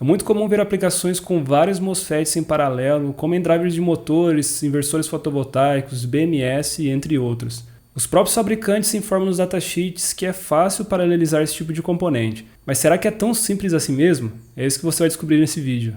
É muito comum ver aplicações com vários MOSFETs em paralelo, como em drivers de motores, inversores fotovoltaicos, BMS, entre outros. Os próprios fabricantes informam nos datasheets que é fácil paralelizar esse tipo de componente. Mas será que é tão simples assim mesmo? É isso que você vai descobrir nesse vídeo.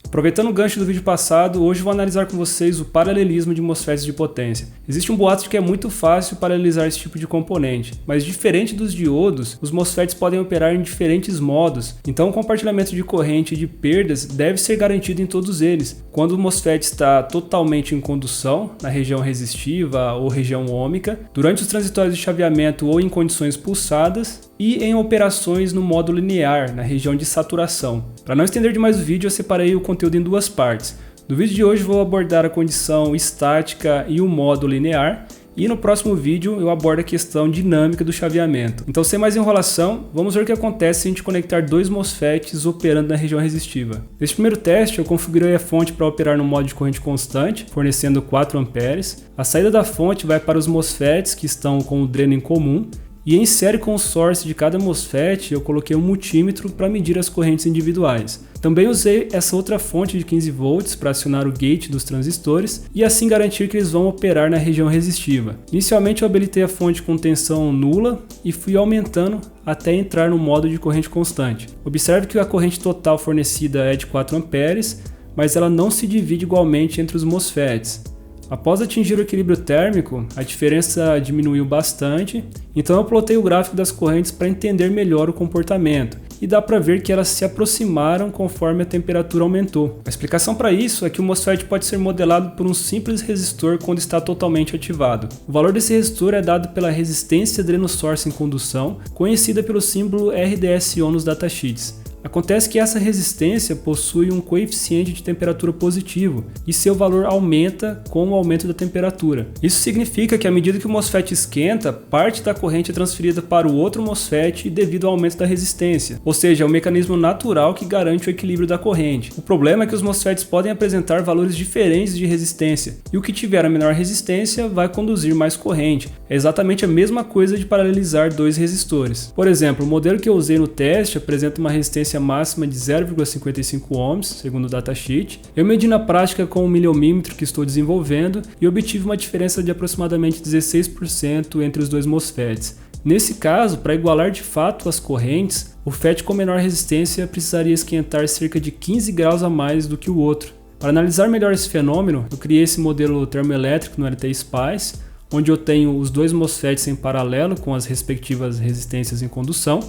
Aproveitando o gancho do vídeo passado, hoje vou analisar com vocês o paralelismo de MOSFETs de potência. Existe um boato de que é muito fácil paralelizar esse tipo de componente, mas diferente dos diodos, os MOSFETs podem operar em diferentes modos, então o compartilhamento de corrente e de perdas deve ser garantido em todos eles. Quando o MOSFET está totalmente em condução, na região resistiva ou região ôhmica, durante os transitórios de chaveamento ou em condições pulsadas, e em operações no modo linear, na região de saturação. Para não estender demais o vídeo, eu separei o conteúdo em duas partes. No vídeo de hoje vou abordar a condição estática e o modo linear, e no próximo vídeo eu abordo a questão dinâmica do chaveamento. Então, sem mais enrolação, vamos ver o que acontece se a gente conectar dois MOSFETs operando na região resistiva. Neste primeiro teste, eu configurei a fonte para operar no modo de corrente constante, fornecendo 4 amperes. A saída da fonte vai para os MOSFETs que estão com o dreno em comum, e em série com o source de cada MOSFET eu coloquei um multímetro para medir as correntes individuais. Também usei essa outra fonte de 15 volts para acionar o gate dos transistores e assim garantir que eles vão operar na região resistiva. Inicialmente eu habilitei a fonte com tensão nula e fui aumentando até entrar no modo de corrente constante. Observe que a corrente total fornecida é de 4 amperes, mas ela não se divide igualmente entre os MOSFETs. Após atingir o equilíbrio térmico, a diferença diminuiu bastante, então eu plotei o gráfico das correntes para entender melhor o comportamento, e dá para ver que elas se aproximaram conforme a temperatura aumentou. A explicação para isso é que o MOSFET pode ser modelado por um simples resistor quando está totalmente ativado. O valor desse resistor é dado pela resistência dreno source em condução, conhecida pelo símbolo RDSO nos datasheets. Acontece que essa resistência possui um coeficiente de temperatura positivo e seu valor aumenta com o aumento da temperatura. Isso significa que à medida que o MOSFET esquenta, parte da corrente é transferida para o outro MOSFET devido ao aumento da resistência, ou seja, é um mecanismo natural que garante o equilíbrio da corrente. O problema é que os MOSFETs podem apresentar valores diferentes de resistência, e o que tiver a menor resistência vai conduzir mais corrente. É exatamente a mesma coisa de paralelizar dois resistores. Por exemplo, o modelo que eu usei no teste apresenta uma resistência máxima de 0,55 ohms, segundo o datasheet. Eu medi na prática com o miliohmímetro que estou desenvolvendo e obtive uma diferença de aproximadamente 16% entre os dois MOSFETs. Nesse caso, para igualar de fato as correntes, o FET com menor resistência precisaria esquentar cerca de 15 graus a mais do que o outro. Para analisar melhor esse fenômeno, eu criei esse modelo termoelétrico no LTspice, onde eu tenho os dois MOSFETs em paralelo com as respectivas resistências em condução,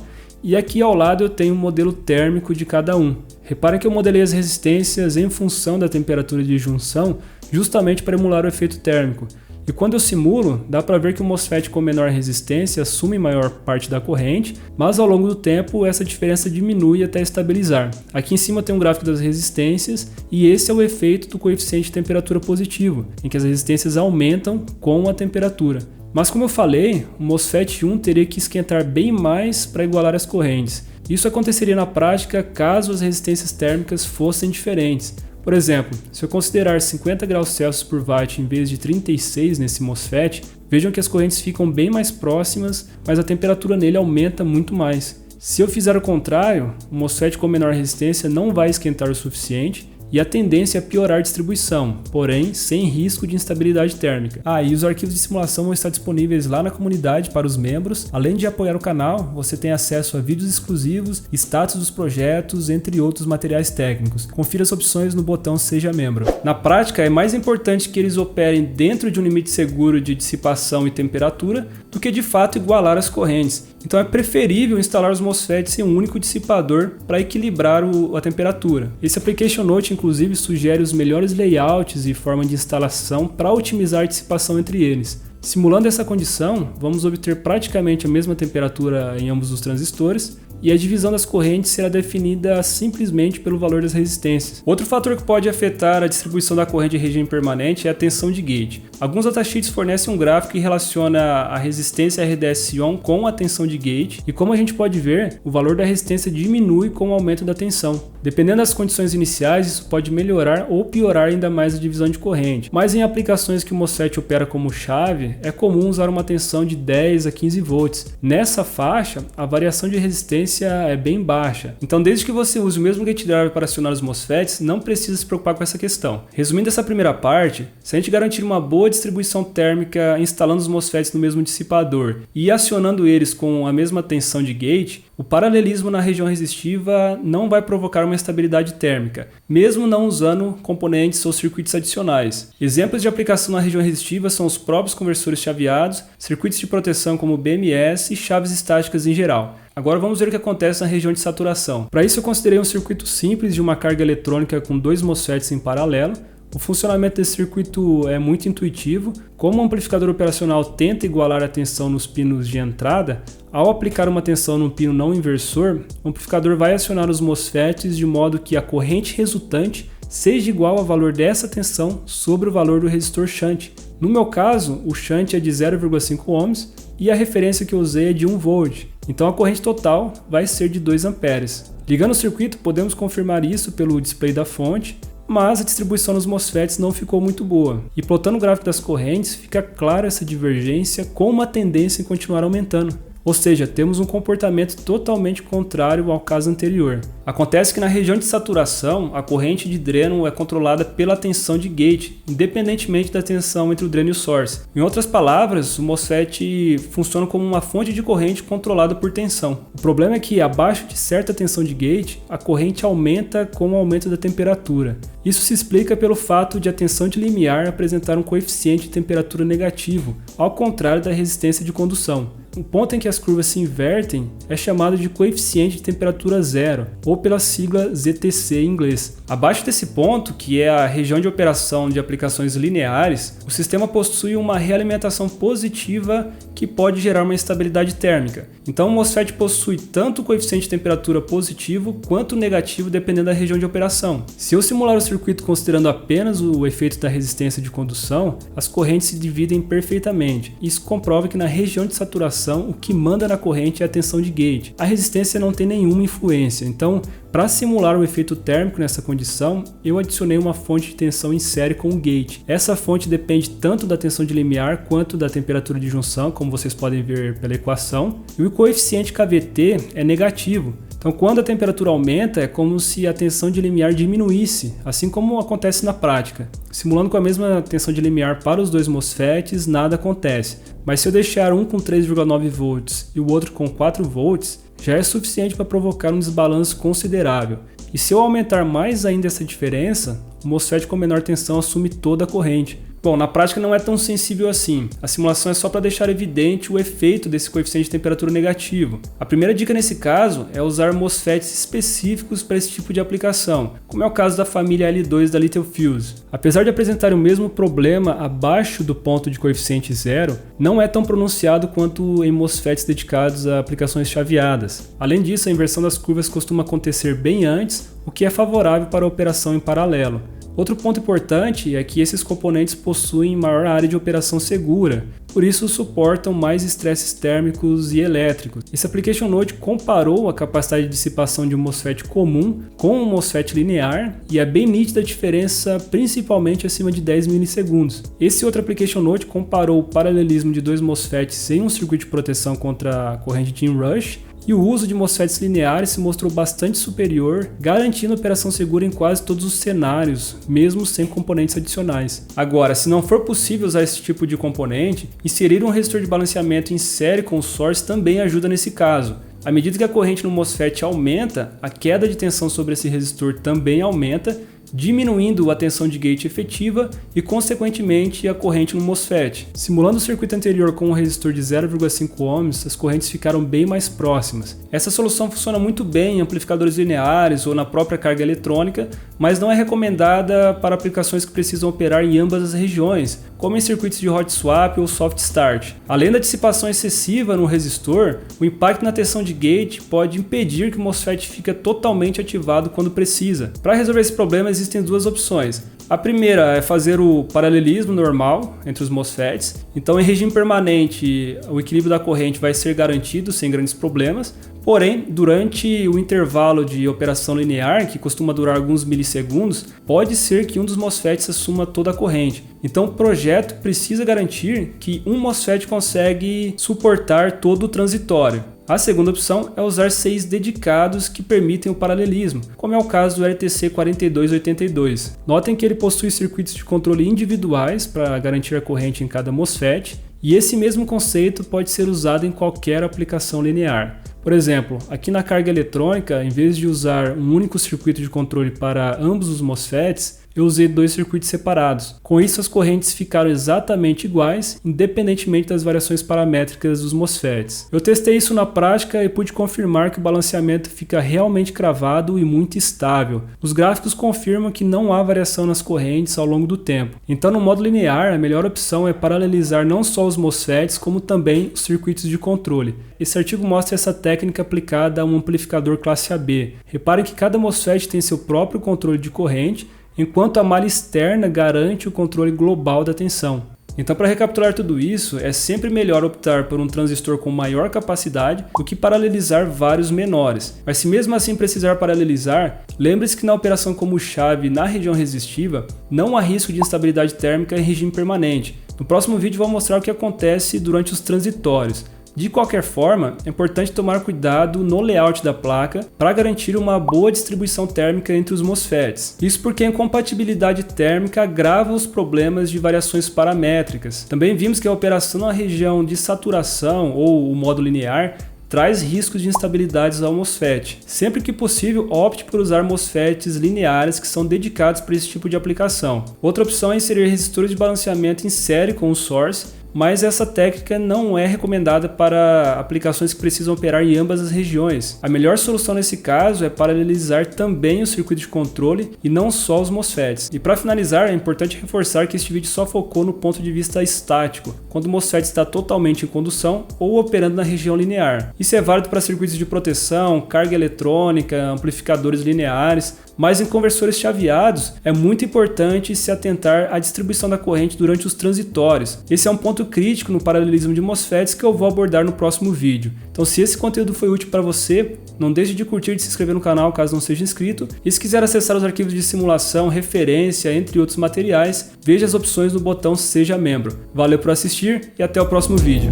e aqui ao lado eu tenho um modelo térmico de cada um. Reparem que eu modelei as resistências em função da temperatura de junção, justamente para emular o efeito térmico. E quando eu simulo, dá para ver que o MOSFET com menor resistência assume maior parte da corrente, mas ao longo do tempo essa diferença diminui até estabilizar. Aqui em cima tem um gráfico das resistências e esse é o efeito do coeficiente de temperatura positivo, em que as resistências aumentam com a temperatura. Mas como eu falei, o MOSFET 1 teria que esquentar bem mais para igualar as correntes. Isso aconteceria na prática caso as resistências térmicas fossem diferentes. Por exemplo, se eu considerar 50 graus Celsius por watt em vez de 36 nesse MOSFET, vejam que as correntes ficam bem mais próximas, mas a temperatura nele aumenta muito mais. Se eu fizer o contrário, o MOSFET com menor resistência não vai esquentar o suficiente, e a tendência é piorar a distribuição, porém sem risco de instabilidade térmica. E os arquivos de simulação vão estar disponíveis lá na comunidade para os membros. Além de apoiar o canal, você tem acesso a vídeos exclusivos, status dos projetos, entre outros materiais técnicos. Confira as opções no botão Seja Membro. Na prática, é mais importante que eles operem dentro de um limite seguro de dissipação e temperatura do que de fato igualar as correntes. Então é preferível instalar os MOSFETs em um único dissipador para equilibrar a temperatura. Esse Application Note inclusive sugere os melhores layouts e forma de instalação para otimizar a dissipação entre eles. Simulando essa condição, vamos obter praticamente a mesma temperatura em ambos os transistores, e a divisão das correntes será definida simplesmente pelo valor das resistências. Outro fator que pode afetar a distribuição da corrente em regime permanente é a tensão de gate. Alguns datasheets fornecem um gráfico que relaciona a resistência RDS-on com a tensão de gate, e como a gente pode ver, o valor da resistência diminui com o aumento da tensão. Dependendo das condições iniciais, isso pode melhorar ou piorar ainda mais a divisão de corrente. Mas em aplicações que o MOSFET opera como chave, leve, é comum usar uma tensão de 10 a 15 volts. Nessa faixa, a variação de resistência é bem baixa. Então, desde que você use o mesmo gate driver para acionar os MOSFETs, não precisa se preocupar com essa questão. Resumindo essa primeira parte, se a gente garantir uma boa distribuição térmica instalando os MOSFETs no mesmo dissipador e acionando eles com a mesma tensão de gate, o paralelismo na região resistiva não vai provocar uma instabilidade térmica, mesmo não usando componentes ou circuitos adicionais. Exemplos de aplicação na região resistiva são os próprios conversores chaveados, circuitos de proteção como BMS e chaves estáticas em geral. Agora vamos ver o que acontece na região de saturação. Para isso eu considerei um circuito simples de uma carga eletrônica com 2 MOSFETs em paralelo. O funcionamento desse circuito é muito intuitivo. Como o amplificador operacional tenta igualar a tensão nos pinos de entrada, ao aplicar uma tensão num pino não inversor, o amplificador vai acionar os MOSFETs de modo que a corrente resultante seja igual ao valor dessa tensão sobre o valor do resistor shunt. No meu caso, o shunt é de 0,5 ohms e a referência que eu usei é de 1 volt. Então a corrente total vai ser de 2 amperes. Ligando o circuito, podemos confirmar isso pelo display da fonte, mas a distribuição dos MOSFETs não ficou muito boa. E plotando o gráfico das correntes, fica clara essa divergência com uma tendência em continuar aumentando. Ou seja, temos um comportamento totalmente contrário ao caso anterior. Acontece que na região de saturação, a corrente de dreno é controlada pela tensão de gate, independentemente da tensão entre o dreno e o source. Em outras palavras, o MOSFET funciona como uma fonte de corrente controlada por tensão. O problema é que, abaixo de certa tensão de gate, a corrente aumenta com o aumento da temperatura. Isso se explica pelo fato de a tensão de limiar apresentar um coeficiente de temperatura negativo, ao contrário da resistência de condução. O ponto em que as curvas se invertem é chamado de coeficiente de temperatura zero, ou pela sigla ZTC em inglês. Abaixo desse ponto, que é a região de operação de aplicações lineares, o sistema possui uma realimentação positiva que pode gerar uma instabilidade térmica. Então o MOSFET possui tanto o coeficiente de temperatura positivo quanto negativo dependendo da região de operação. Se eu simular o circuito considerando apenas o efeito da resistência de condução, as correntes se dividem perfeitamente. Isso comprova que na região de saturação o que manda na corrente é a tensão de gate. A resistência não tem nenhuma influência, então para simular o efeito térmico nessa condição, eu adicionei uma fonte de tensão em série com o gate. Essa fonte depende tanto da tensão de limiar quanto da temperatura de junção, como vocês podem ver pela equação, e o coeficiente KVT é negativo. Então, quando a temperatura aumenta, é como se a tensão de limiar diminuísse, assim como acontece na prática. Simulando com a mesma tensão de limiar para os dois MOSFETs, nada acontece. Mas se eu deixar um com 3,9 volts e o outro com 4 volts, já é suficiente para provocar um desbalanço considerável. E se eu aumentar mais ainda essa diferença, o MOSFET com menor tensão assume toda a corrente. Bom, na prática não é tão sensível assim. A simulação é só para deixar evidente o efeito desse coeficiente de temperatura negativo. A primeira dica nesse caso é usar MOSFETs específicos para esse tipo de aplicação, como é o caso da família L2 da Littelfuse. Apesar de apresentar o mesmo problema abaixo do ponto de coeficiente zero, não é tão pronunciado quanto em MOSFETs dedicados a aplicações chaveadas. Além disso, a inversão das curvas costuma acontecer bem antes, o que é favorável para a operação em paralelo. Outro ponto importante é que esses componentes possuem maior área de operação segura, por isso suportam mais estresses térmicos e elétricos. Esse Application Note comparou a capacidade de dissipação de um MOSFET comum com um MOSFET linear e é bem nítida a diferença, principalmente acima de 10 milissegundos. Esse outro Application Note comparou o paralelismo de dois MOSFETs em um circuito de proteção contra a corrente de inrush, e o uso de MOSFETs lineares se mostrou bastante superior, garantindo operação segura em quase todos os cenários, mesmo sem componentes adicionais. Agora, se não for possível usar esse tipo de componente, inserir um resistor de balanceamento em série com o source também ajuda nesse caso. À medida que a corrente no MOSFET aumenta, a queda de tensão sobre esse resistor também aumenta, diminuindo a tensão de gate efetiva e, consequentemente, a corrente no MOSFET. Simulando o circuito anterior com um resistor de 0,5 ohms, as correntes ficaram bem mais próximas. Essa solução funciona muito bem em amplificadores lineares ou na própria carga eletrônica, mas não é recomendada para aplicações que precisam operar em ambas as regiões, como em circuitos de hot swap ou soft start. Além da dissipação excessiva no resistor, o impacto na tensão de gate pode impedir que o MOSFET fique totalmente ativado quando precisa. Para resolver esse problema, existem duas opções. A primeira é fazer o paralelismo normal entre os MOSFETs. Então, em regime permanente, o equilíbrio da corrente vai ser garantido sem grandes problemas. Porém, durante o intervalo de operação linear, que costuma durar alguns milissegundos, pode ser que um dos MOSFETs assuma toda a corrente. Então, o projeto precisa garantir que um MOSFET consegue suportar todo o transitório. A segunda opção é usar 6 dedicados que permitem o paralelismo, como é o caso do LTC4282. Notem que ele possui circuitos de controle individuais para garantir a corrente em cada MOSFET, e esse mesmo conceito pode ser usado em qualquer aplicação linear. Por exemplo, aqui na carga eletrônica, em vez de usar um único circuito de controle para ambos os MOSFETs, eu usei 2 circuitos separados. Com isso, as correntes ficaram exatamente iguais, independentemente das variações paramétricas dos MOSFETs. Eu testei isso na prática e pude confirmar que o balanceamento fica realmente cravado e muito estável. Os gráficos confirmam que não há variação nas correntes ao longo do tempo. Então, no modo linear, a melhor opção é paralelizar não só os MOSFETs, como também os circuitos de controle. Esse artigo mostra essa técnica aplicada a um amplificador classe AB. Reparem que cada MOSFET tem seu próprio controle de corrente, enquanto a malha externa garante o controle global da tensão. Então, para recapitular tudo isso, é sempre melhor optar por um transistor com maior capacidade do que paralelizar vários menores. Mas se mesmo assim precisar paralelizar, lembre-se que na operação como chave na região resistiva, não há risco de instabilidade térmica em regime permanente. No próximo vídeo vou mostrar o que acontece durante os transitórios. De qualquer forma, é importante tomar cuidado no layout da placa para garantir uma boa distribuição térmica entre os MOSFETs. Isso porque a incompatibilidade térmica agrava os problemas de variações paramétricas. Também vimos que a operação na região de saturação ou o modo linear traz riscos de instabilidades ao MOSFET. Sempre que possível, opte por usar MOSFETs lineares que são dedicados para esse tipo de aplicação. Outra opção é inserir resistores de balanceamento em série com o source, mas essa técnica não é recomendada para aplicações que precisam operar em ambas as regiões. A melhor solução nesse caso é paralelizar também o circuito de controle e não só os MOSFETs. E para finalizar, é importante reforçar que este vídeo só focou no ponto de vista estático, quando o MOSFET está totalmente em condução ou operando na região linear. Isso é válido para circuitos de proteção, carga eletrônica, amplificadores lineares, mas em conversores chaveados é muito importante se atentar à distribuição da corrente durante os transitórios. Esse é um ponto crítico no paralelismo de MOSFETs que eu vou abordar no próximo vídeo. Então, se esse conteúdo foi útil para você, não deixe de curtir e de se inscrever no canal caso não seja inscrito. E se quiser acessar os arquivos de simulação, referência, entre outros materiais, veja as opções no botão Seja Membro. Valeu por assistir e até o próximo vídeo.